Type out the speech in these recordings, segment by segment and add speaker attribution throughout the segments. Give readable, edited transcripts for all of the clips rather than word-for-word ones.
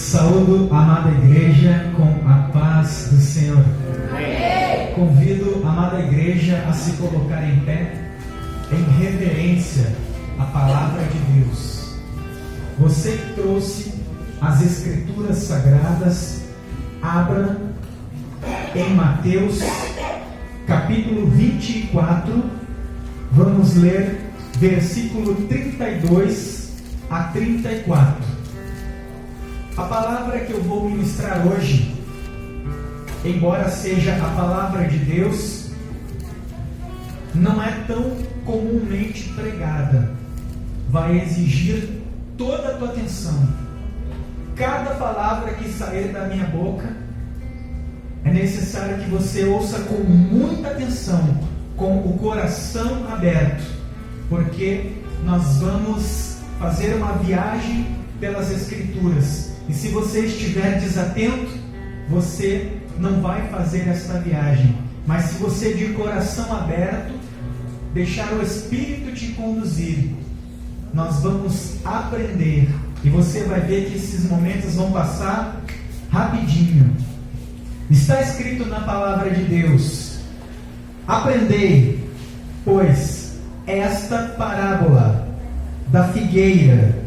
Speaker 1: Saúdo a amada igreja com a paz do Senhor. Amém. Convido a amada igreja a se colocar em pé, em reverência à palavra de Deus. Você que trouxe as escrituras sagradas, abra em Mateus capítulo 24, vamos ler versículo 32 a 34. A palavra que eu vou ministrar hoje, embora seja a palavra de Deus, não é tão comumente pregada. Vai exigir toda a tua atenção. Cada palavra que sair da minha boca, é necessário que você ouça com muita atenção, com o coração aberto, porque nós vamos fazer uma viagem pelas Escrituras. E se você estiver desatento, você não vai fazer esta viagem. Mas se você de coração aberto, deixar o Espírito te conduzir, nós vamos aprender. E você vai ver que esses momentos vão passar rapidinho. Está escrito na palavra de Deus: aprendei, pois, esta parábola da figueira,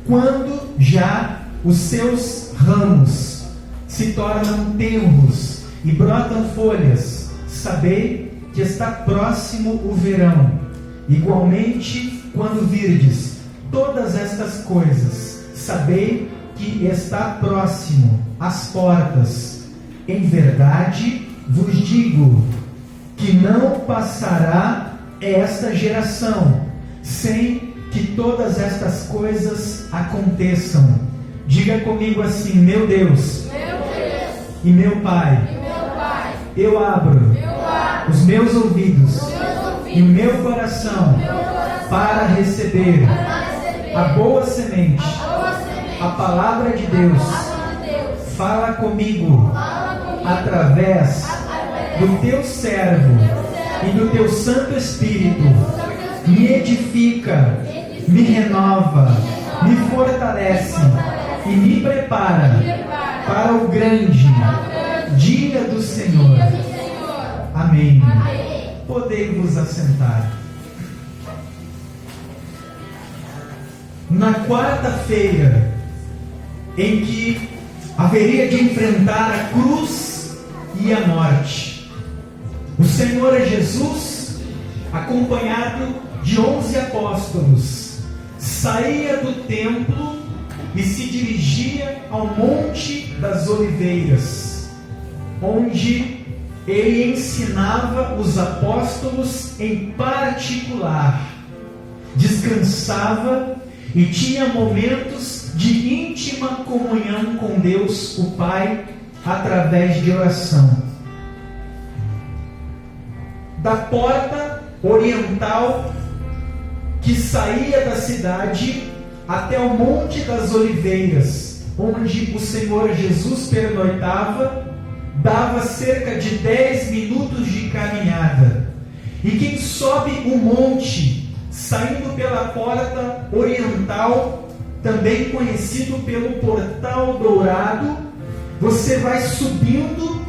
Speaker 1: quando já os seus ramos se tornam tenros e brotam folhas, sabei que está próximo o verão. Igualmente, quando virdes todas estas coisas, sabei que está próximo às portas. Em verdade vos digo que não passará esta geração sem que todas estas coisas aconteçam. Diga comigo assim: meu Deus, e meu Pai, eu abro os meus ouvidos e o meu coração para receber a boa semente, a palavra de Deus. Fala comigo através do teu servo e do teu Santo Espírito. Me edifica, me renova, me fortalece e me prepara para o grande dia do Senhor. Amém. Podei vos assentar. Na quarta-feira, em que haveria de enfrentar a cruz e a morte, o Senhor Jesus, acompanhado de 11 apóstolos, saía do templo e se dirigia ao Monte das Oliveiras, onde ele ensinava os apóstolos em particular, descansava e tinha momentos de íntima comunhão com Deus, o Pai, através de oração. Da porta oriental que saía da cidade até o Monte das Oliveiras, onde o Senhor Jesus pernoitava, dava cerca de 10 minutos de caminhada. E quem sobe o monte, saindo pela porta oriental, também conhecido pelo Portal Dourado, você vai subindo,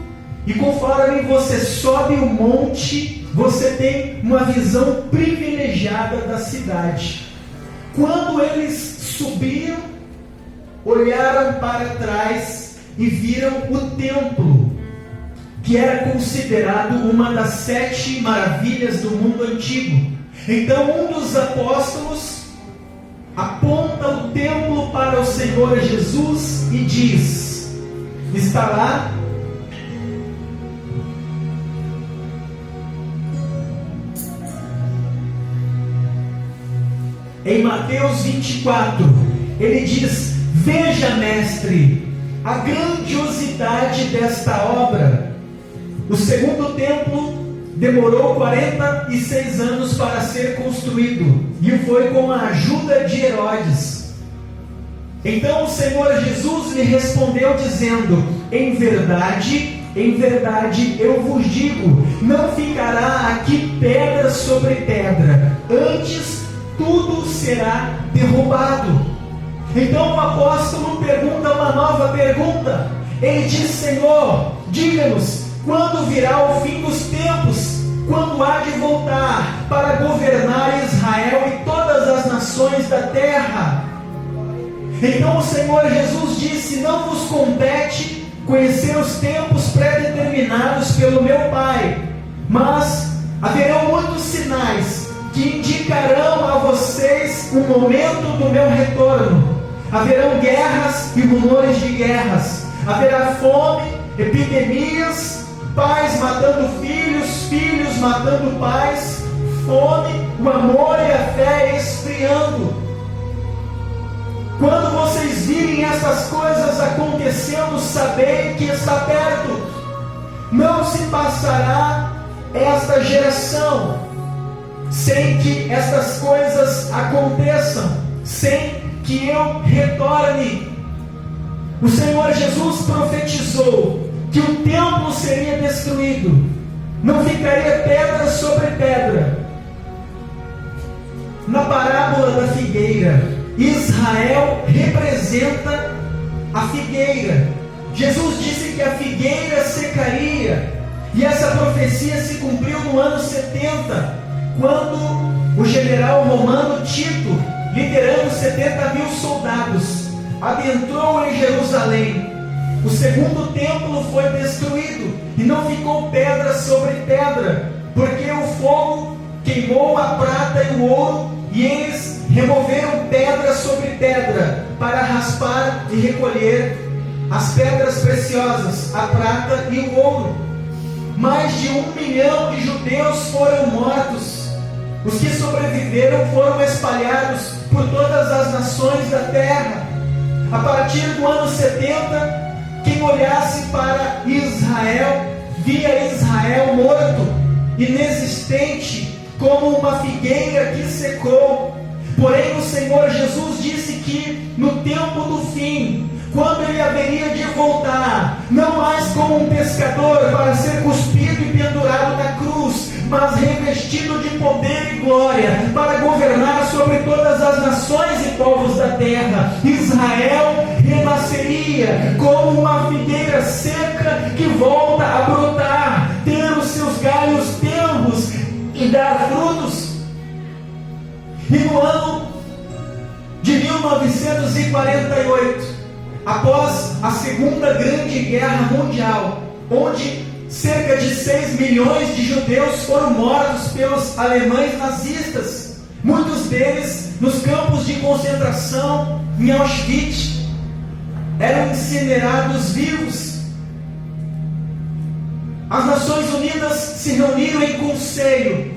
Speaker 1: e conforme você sobe o monte, você tem uma visão privilegiada da cidade. Quando eles subiram, olharam para trás e viram o templo, que era considerado uma das 7 maravilhas do mundo antigo. Então um dos apóstolos aponta o templo para o Senhor Jesus e diz: está lá em Mateus 24, ele diz: veja, mestre, a grandiosidade desta obra. O segundo templo demorou 46 anos para ser construído, e foi com a ajuda de Herodes. Então o Senhor Jesus lhe respondeu dizendo: em verdade, eu vos digo, não ficará aqui pedra sobre pedra, antes tudo será derrubado. Então o apóstolo pergunta uma nova pergunta. Ele diz: Senhor, diga-nos, quando virá o fim dos tempos? Quando há de voltar para governar Israel e todas as nações da terra? Então o Senhor Jesus disse: não vos compete conhecer os tempos pré-determinados pelo meu Pai, mas haverão muitos sinais que indicarão a vocês o momento do meu retorno. Haverão guerras e rumores de guerras, haverá fome, epidemias, pais matando filhos, filhos matando pais, fome, o amor e a fé esfriando. Quando vocês virem essas coisas acontecendo, sabei que está perto. Não se passará esta geração sem que estas coisas aconteçam, sem que eu retorne. O Senhor Jesus profetizou que o templo seria destruído, não ficaria pedra sobre pedra. Na parábola da figueira, Israel representa a figueira. Jesus disse que a figueira secaria, e essa profecia se cumpriu no ano 70, quando o general romano Tito, liderando 70.000 soldados, adentrou em Jerusalém. O segundo templo foi destruído e não ficou pedra sobre pedra, porque o fogo queimou a prata e o ouro, e eles removeram pedra sobre pedra para raspar e recolher as pedras preciosas, a prata e o ouro. Mais de 1 milhão de judeus foram mortos. Os que sobreviveram foram espalhados por todas as nações da terra. A partir do ano 70, quem olhasse para Israel, via Israel morto, inexistente, como uma figueira que secou. Porém o Senhor Jesus disse que no tempo do fim, quando ele haveria de voltar, não mais como um pescador para ser cuspido e pendurado na cruz, mas revestido de poder e glória, para governar sobre todas as nações e povos da terra. Israel renasceria como uma figueira seca que volta a brotar, ter os seus galhos tenros e dar frutos. E no ano de 1948, após a Segunda Grande Guerra Mundial, onde cerca de 6 milhões de judeus foram mortos pelos alemães nazistas, muitos deles nos campos de concentração em Auschwitz, eram incinerados vivos. As Nações Unidas se reuniram em conselho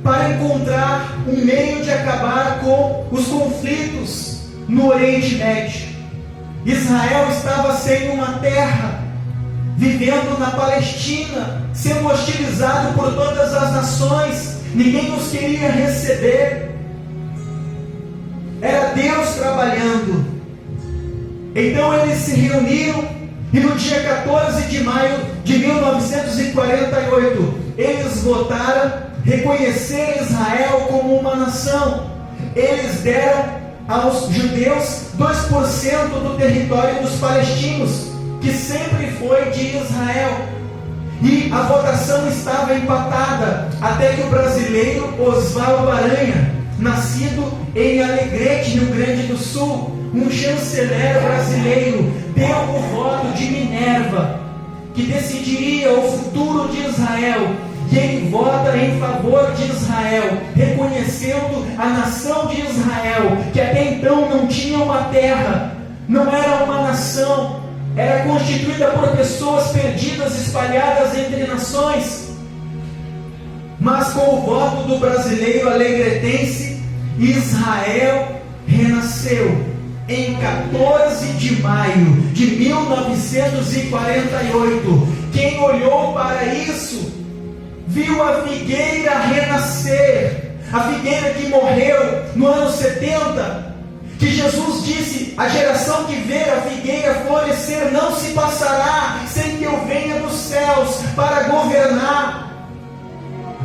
Speaker 1: para encontrar um meio de acabar com os conflitos no Oriente Médio. Israel estava sem uma terra, vivendo na Palestina, sendo hostilizado por todas as nações, ninguém os queria receber. Era Deus trabalhando. Então eles se reuniram, e no dia 14 de maio de 1948, eles votaram reconhecer Israel como uma nação. Eles deram aos judeus 2% do território dos palestinos, que sempre foi de Israel. E a votação estava empatada, até que o brasileiro Osvaldo Aranha, nascido em Alegrete, Rio Grande do Sul, um chanceler brasileiro, deu o voto de Minerva, que decidiria o futuro de Israel. E ele vota em favor de Israel, reconhecendo a nação de Israel, que até então não tinha uma terra, não era uma nação, era constituída por pessoas perdidas, espalhadas entre nações. Mas com o voto do brasileiro alegretense, Israel renasceu em 14 de maio de 1948. Quem olhou para isso viu a figueira renascer, a figueira que morreu no ano 70, que Jesus disse: a geração que vê a figueira florescer não se passará sem que eu venha dos céus para governar.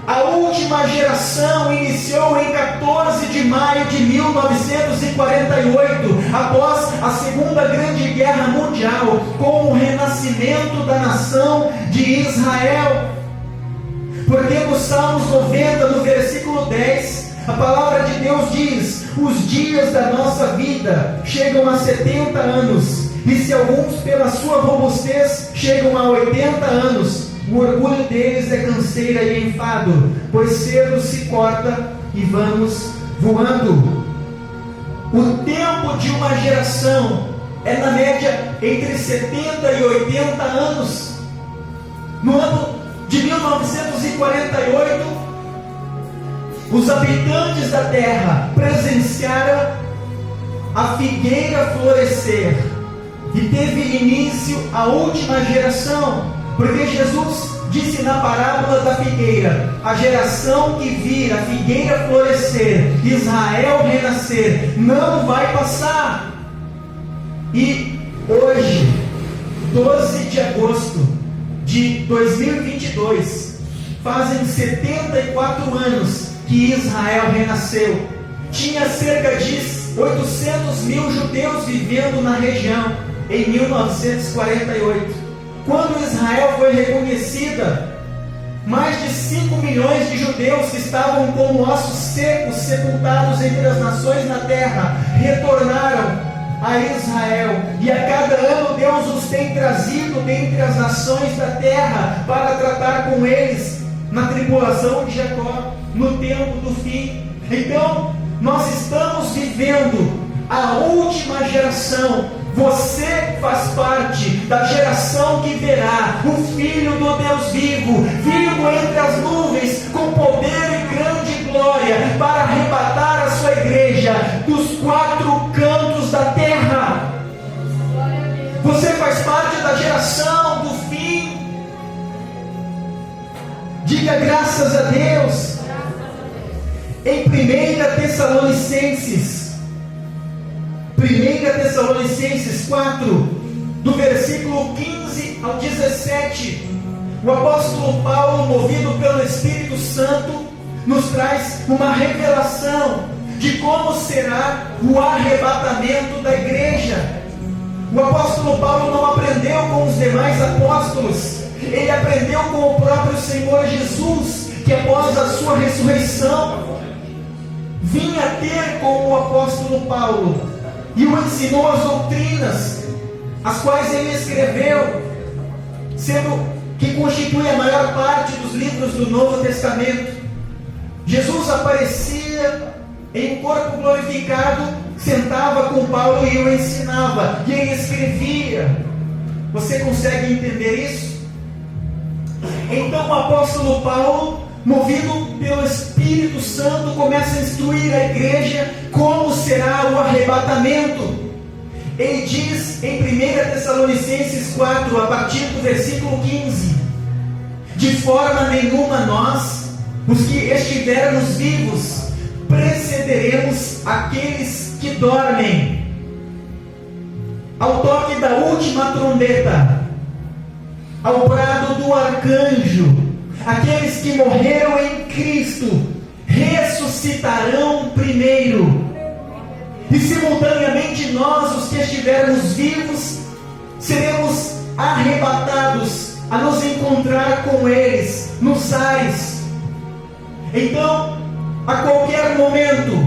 Speaker 1: A última geração iniciou em 14 de maio de 1948, após a Segunda Grande Guerra Mundial, com o renascimento da nação de Israel. Porque no Salmos 90, no versículo 10, a palavra de Deus diz: os dias da nossa vida chegam a 70 anos, e se alguns pela sua robustez chegam a 80 anos, o orgulho deles é canseira e enfado, pois cedo se corta e vamos voando. O tempo de uma geração é na média entre 70 e 80 anos. No ano de 1948, os habitantes da terra presenciaram a figueira florescer, e teve início a última geração, porque Jesus disse na parábola da figueira: a geração que vir a figueira florescer, Israel renascer, não vai passar. E hoje, 12 de agosto de 2022, fazem 74 anos que Israel renasceu. Tinha cerca de 800 mil judeus vivendo na região em 1948. Quando Israel foi reconhecida, mais de 5 milhões de judeus que estavam como ossos secos, sepultados entre as nações na terra, retornaram a Israel. E a cada ano Deus os tem trazido dentre as nações da terra para tratar com eles na tribulação de Jacó, no tempo do fim. Então, nós estamos vivendo a última geração. Você faz parte da geração que verá o Filho do Deus vivo, vivo entre as nuvens, com poder e grande glória, para arrebatar a sua igreja dos 4 cantos da terra. Você faz parte da geração do fim. Diga graças a Deus. Em 1 Tessalonicenses 4, do versículo 15 ao 17, o apóstolo Paulo, movido pelo Espírito Santo, nos traz uma revelação de como será o arrebatamento da igreja. O apóstolo Paulo não aprendeu com os demais apóstolos, ele aprendeu com o próprio Senhor Jesus, que após a sua ressurreição vinha ter com o apóstolo Paulo e o ensinou as doutrinas, as quais ele escreveu, sendo que constitui a maior parte dos livros do Novo Testamento. Jesus aparecia em um corpo glorificado, sentava com Paulo e o ensinava, e ele escrevia. Você consegue entender isso? Então o apóstolo Paulo, movido pelo Espírito Santo, começa a instruir a igreja como será o arrebatamento. Ele diz em 1 Tessalonicenses 4, a partir do versículo 15: de forma nenhuma nós, os que estivermos vivos, precederemos aqueles que dormem. Ao toque da última trombeta, ao brado do arcanjo, aqueles que morreram em Cristo ressuscitarão primeiro, e simultaneamente nós, os que estivermos vivos, seremos arrebatados a nos encontrar com eles nos ares. Então, a qualquer momento,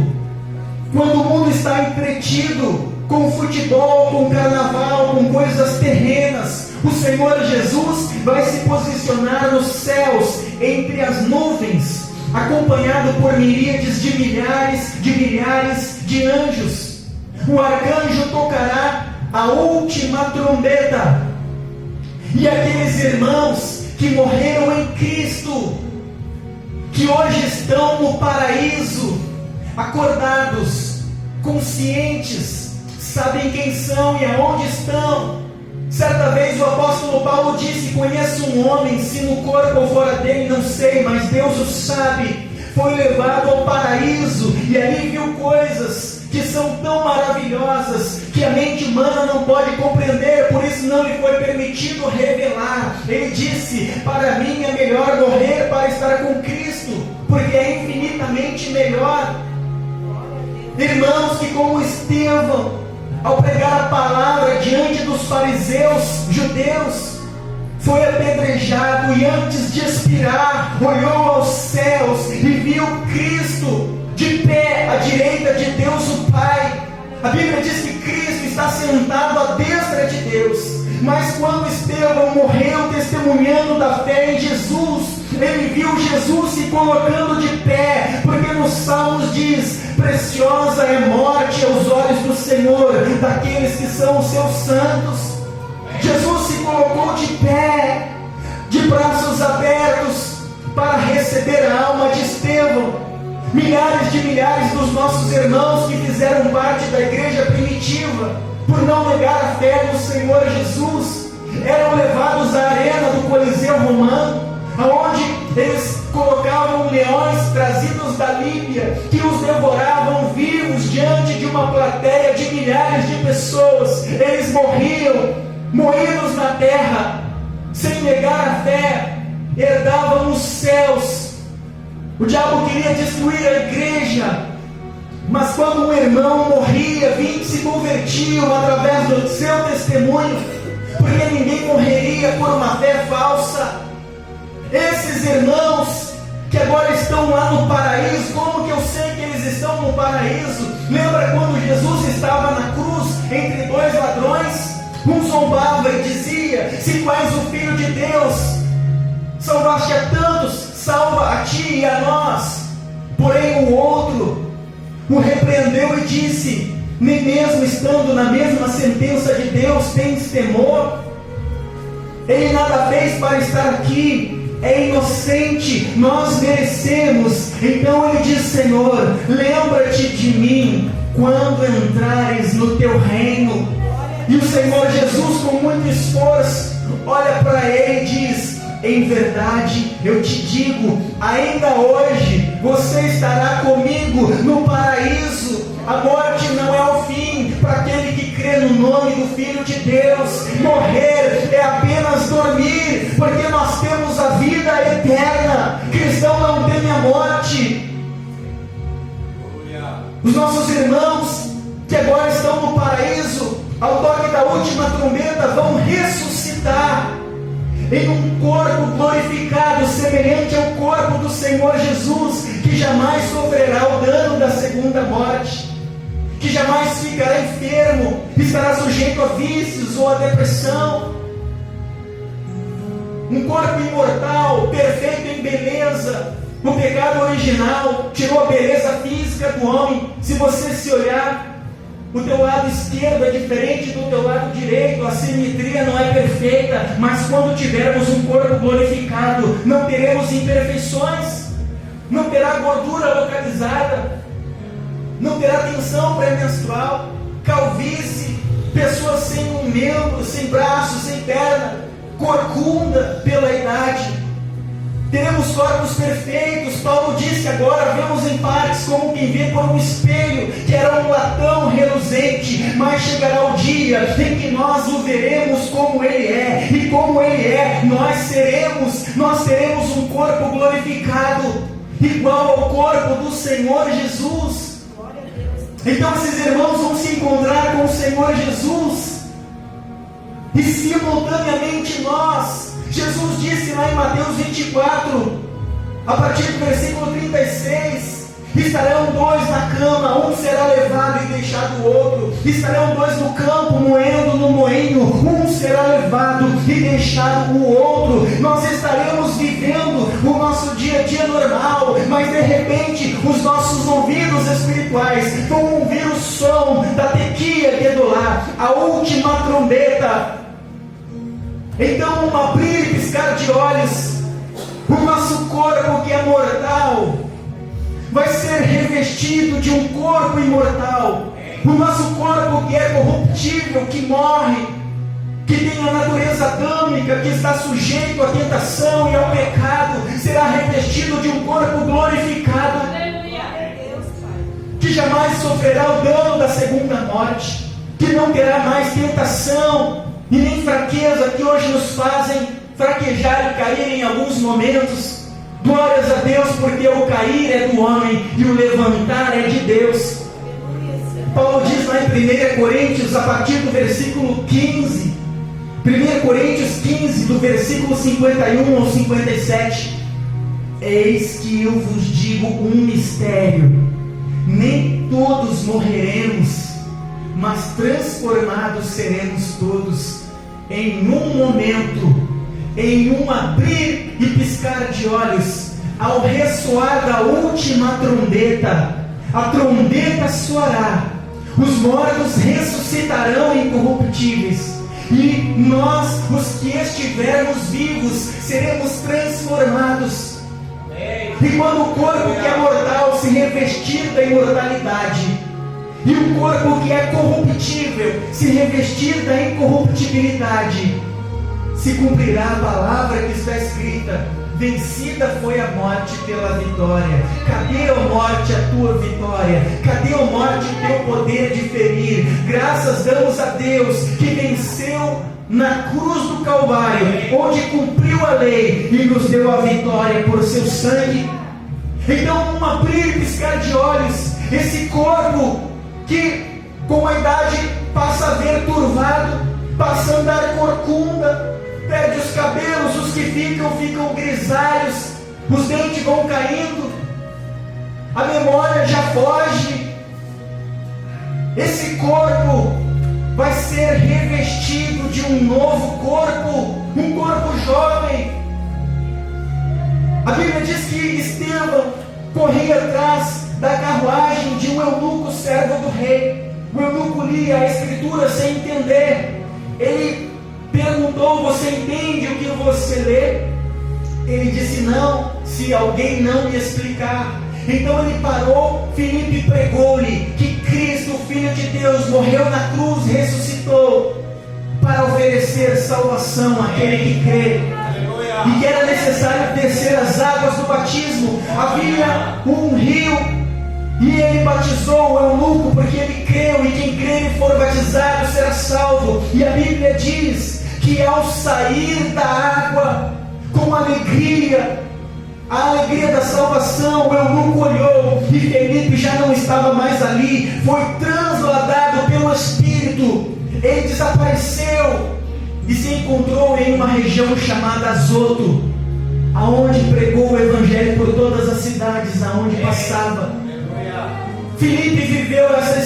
Speaker 1: quando o mundo está entretido com futebol, com carnaval, com coisas terrenas, o Senhor Jesus vai se posicionar nos céus, entre as nuvens, acompanhado por miríades de milhares de anjos. O arcanjo tocará a última trombeta, e aqueles irmãos que morreram em Cristo, que hoje estão no paraíso, acordados, conscientes, sabem quem são e aonde estão. Certa vez o apóstolo Paulo disse: conheço um homem, se no corpo ou fora dele, não sei, mas Deus o sabe. Foi levado ao paraíso e ali viu coisas que são tão maravilhosas que a mente humana não pode compreender, por isso não lhe foi permitido revelar. Ele disse: para mim é melhor morrer para estar com Cristo. ambiente melhor. Irmãos, que como Estevão, ao pregar a palavra diante dos fariseus judeus, foi apedrejado e antes de expirar, olhou aos céus e viu Cristo de pé à direita de Deus o Pai. A Bíblia diz que Cristo está sentado à destra de Deus. Mas quando Estevão morreu testemunhando da fé em Jesus, ele viu Jesus se colocando de pé, porque nos Salmos diz: preciosa é morte aos olhos do Senhor, daqueles que são os seus santos. Jesus se colocou de pé, de braços abertos, para receber a alma de Estevão. Milhares dos nossos irmãos que fizeram parte da igreja primitiva, por não negar a fé no Senhor Jesus, eram levados à arena do Coliseu Romano, aonde eles colocavam leões trazidos da Líbia, que os devoravam vivos diante de uma plateia de milhares de pessoas. Eles morriam, moídos na terra, sem negar a fé, herdavam os céus. O diabo queria destruir a igreja, mas quando um irmão morria, 20 se convertiam através do seu testemunho, porque ninguém morreria por uma fé falsa. Esses irmãos que agora estão lá no paraíso, como que eu sei que eles estão no paraíso? Lembra quando Jesus estava na cruz entre dois ladrões? Um zombava e dizia: se tu és o Filho de Deus, salvaste a tantos, salva a ti e a nós. Porém o outro o repreendeu e disse: nem mesmo estando na mesma sentença de Deus tens temor? Ele nada fez para estar aqui, é inocente, nós merecemos. Então ele diz: Senhor, lembra-te de mim quando entrares no teu reino. E o Senhor Jesus, com muito esforço, olha para ele e diz: em verdade eu te digo, ainda hoje você estará comigo no paraíso. A morte não é o fim para aquele que crê no nome do Filho de Deus. Morrer é apenas dormir, porque nós temos a vida eterna. Cristão não teme a morte. Os nossos irmãos que agora estão no paraíso, ao toque da última trombeta, vão ressuscitar em um corpo glorificado, semelhante ao corpo do Senhor Jesus, que jamais sofrerá o dano da segunda morte, que jamais ficará enfermo, estará sujeito a vícios ou a depressão. Um corpo imortal, perfeito em beleza. O pecado original tirou a beleza física do homem. Se você se olhar, o teu lado esquerdo é diferente do teu lado direito, a simetria não é perfeita, mas quando tivermos um corpo glorificado, não teremos imperfeições, não terá gordura localizada, não terá tensão pré-menstrual, calvície, pessoas sem um membro, sem braço, sem perna, corcunda pela idade. Teremos corpos perfeitos. Paulo diz que agora vemos em partes como quem vê por um espelho, que era um latão reluzente, mas chegará o dia em que nós o veremos como ele é, e como ele é, nós teremos um corpo glorificado, igual ao corpo do Senhor Jesus. Então esses irmãos vão se encontrar com o Senhor Jesus, e simultaneamente nós. Jesus disse lá em Mateus 24, a partir do versículo 36, estarão dois na cama, um será levado e deixado o outro, estarão dois no campo, moendo no moinho, um será levado e deixado o outro. Nós estaremos vivendo o nosso dia a dia normal, mas de repente os nossos ouvidos espirituais vão ouvir o som da tequia Gedolá, a última trombeta. Então, um abrir e piscar de olhos, o nosso corpo que é mortal vai ser revestido de um corpo imortal. O nosso corpo que é corruptível, que morre, que tem a natureza adâmica, que está sujeito à tentação e ao pecado, será revestido de um corpo glorificado, que jamais sofrerá o dano da segunda morte, que não terá mais tentação e nem fraqueza que hoje nos fazem fraquejar e cair em alguns momentos. Glórias a Deus, porque o cair é do homem e o levantar é de Deus. Paulo diz lá em 1 Coríntios, a partir do versículo 15, 1 Coríntios 15, do versículo 51 ao 57, eis que eu vos digo um mistério, nem todos morreremos, mas transformados seremos todos, em um momento, em um abrir e piscar de olhos, ao ressoar da última trombeta, a trombeta soará, os mortos ressuscitarão incorruptíveis, e nós, os que estivermos vivos, seremos transformados. E quando o corpo que é mortal se revestir da imortalidade, e o corpo que é corruptível se revestir da incorruptibilidade, se cumprirá a palavra que está escrita: vencida foi a morte pela vitória. Cadê, ó morte, a tua vitória? Cadê, ó morte, o teu poder de ferir? Graças damos a Deus que venceu na cruz do Calvário, onde cumpriu a lei e nos deu a vitória por seu sangue. Então, um abrir e piscar de olhos, esse corpo que com a idade passa a ver turvado, passa a andar corcunda, perde os cabelos, os que ficam grisalhos, os dentes vão caindo, a memória já foge. Esse corpo vai ser revestido de um novo corpo, um corpo jovem. A Bíblia diz que Estevão corria atrás da carruagem de um eunuco servo do rei. O eunuco lia a escritura sem entender. Ele perguntou: você entende o que você lê? Ele disse: não, se alguém não me explicar. Então ele parou. Filipe pregou-lhe que Cristo, o Filho de Deus, morreu na cruz, ressuscitou para oferecer salvação àquele que crê, e que era necessário descer as águas do batismo. Havia um rio e ele batizou o eunuco porque ele creu, e quem crê e for batizado será salvo. E a Bíblia diz que ao sair da água com alegria, a alegria da salvação, o eunuco olhou e Felipe já não estava mais ali, foi transladado pelo Espírito. Ele desapareceu e se encontrou em uma região chamada Azoto, aonde pregou o evangelho por todas as cidades aonde passava. Filipe viveu essa